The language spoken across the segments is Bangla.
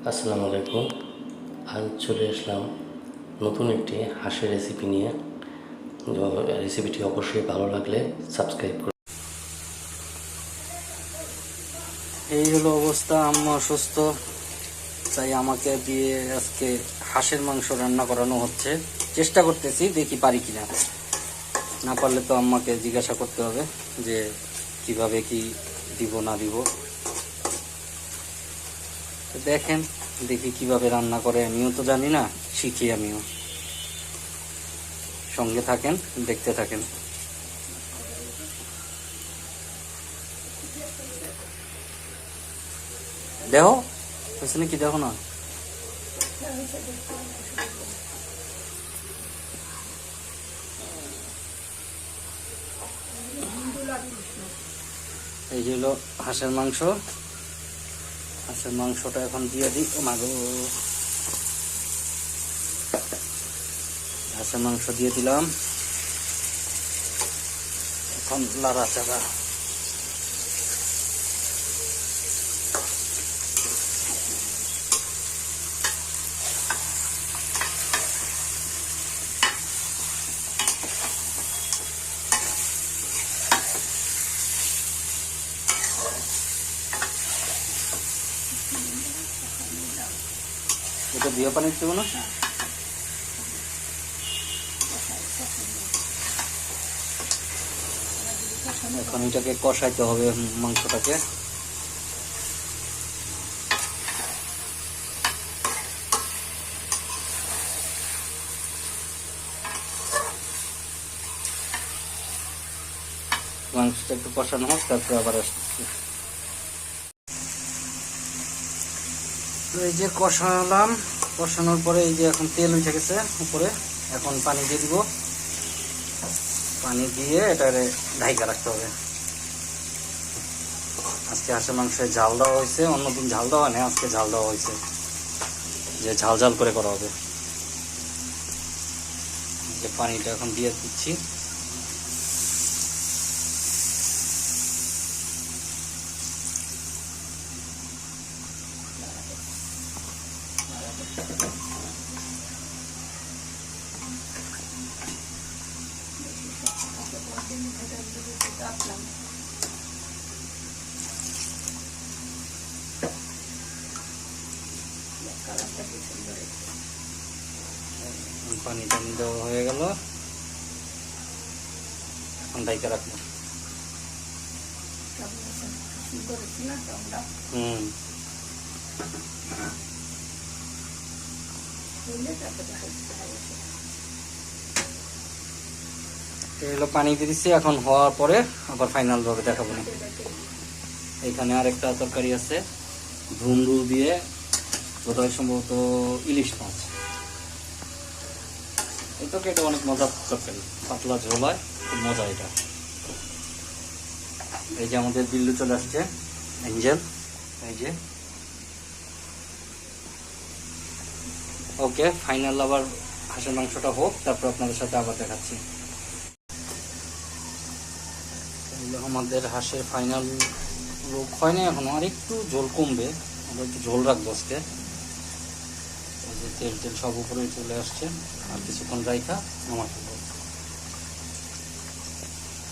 আসসালামু আলাইকুম। আজ চলে আসলাম নতুন একটি হাঁসের রেসিপি নিয়ে। রেসিপিটি অবশ্যই ভালো লাগলে সাবস্ক্রাইব করুন। এই হলো অবস্থা। আম্মা অসুস্থ, তাই আমাকে দিয়ে আজকে হাঁসের মাংস রান্না করানো হচ্ছে। চেষ্টা করতেছি, দেখি পারি কিনা। না পারলে তো আম্মাকে জিজ্ঞাসা করতে হবে যে কিভাবে কি দিব না দিব। তো দেখেন, দেখি কিভাবে রান্না করে। আমিও তো জানি না, শিখি আমিও। সঙ্গে থাকেন, দেখতে থাকেন। দেখো হয়েছে নাকি, দেখো না। এই যে হলো হাঁসের মাংস। হাঁসের মাংসটা এখন দিয়ে দিই। ও মাগো, হাঁসের মাংস দিয়ে দিলাম। এখন লাড়াচাড়া। এটা দিয়ে পানি দেবো না। এখন এটাকে কষাইতে হবে, মাংসটাকে। মাংসটা একটু কষানো হোক, তারপরে আবার আসতেছি। তো এই যে কষালাম, কষানোর পরে এই যে এখন তেল উঠে গেছে উপরে। এখন পানি দিয়ে দিব। পানি দিয়ে এটারে ঢাইকা রাখতে হবে। আজকে হাঁসের মাংসে ঝাল দেওয়া হয়েছে, অন্যদিন ঝাল দেওয়া নেই, আজকে ঝাল দেওয়া হয়েছে, যে ঝাল ঝাল করে করা হবে। যে পানিটা এখন দিয়ে দিচ্ছি। পানি টানি দেওয়া হয়ে গেল, এখন ঢাইকা রাখবো। এগুলো পানি দিয়ে দিচ্ছি। এখন হওয়ার পরে আবার ফাইনাল ভাবে দেখাবো না। এখানে আরেকটা তরকারি আছে, ধুন্দু দিয়ে, বোধহয় সম্ভবত ইলিশ মাছ। এই তরকারিটা অনেক মজার তরকারি, পাতলা ঝোল হয়, খুব মজা এটা। এই যে আমাদের বিল্লু চলে আসছে, এঞ্জেল। এই যে ওকে, ফাইনাল আবার হাঁসের মাংসটা হোক, তারপর আপনাদের সাথে আবার দেখাচ্ছি। আমাদের হাঁসের ফাইনাল লুক হয় না এখনো, আর একটু ঝোল কমবে। আমরা একটু ঝোল রাখবো আজকে। তেল টেল সব উপরে চলে আসছে, আর কিছুক্ষণ রাইখা নামাজ পড়বো।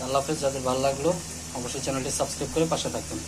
আল্লাহ হাফেজ। যাদের ভালো লাগলো অবশ্যই চ্যানেলটি সাবস্ক্রাইব করে পাশে থাকবেন।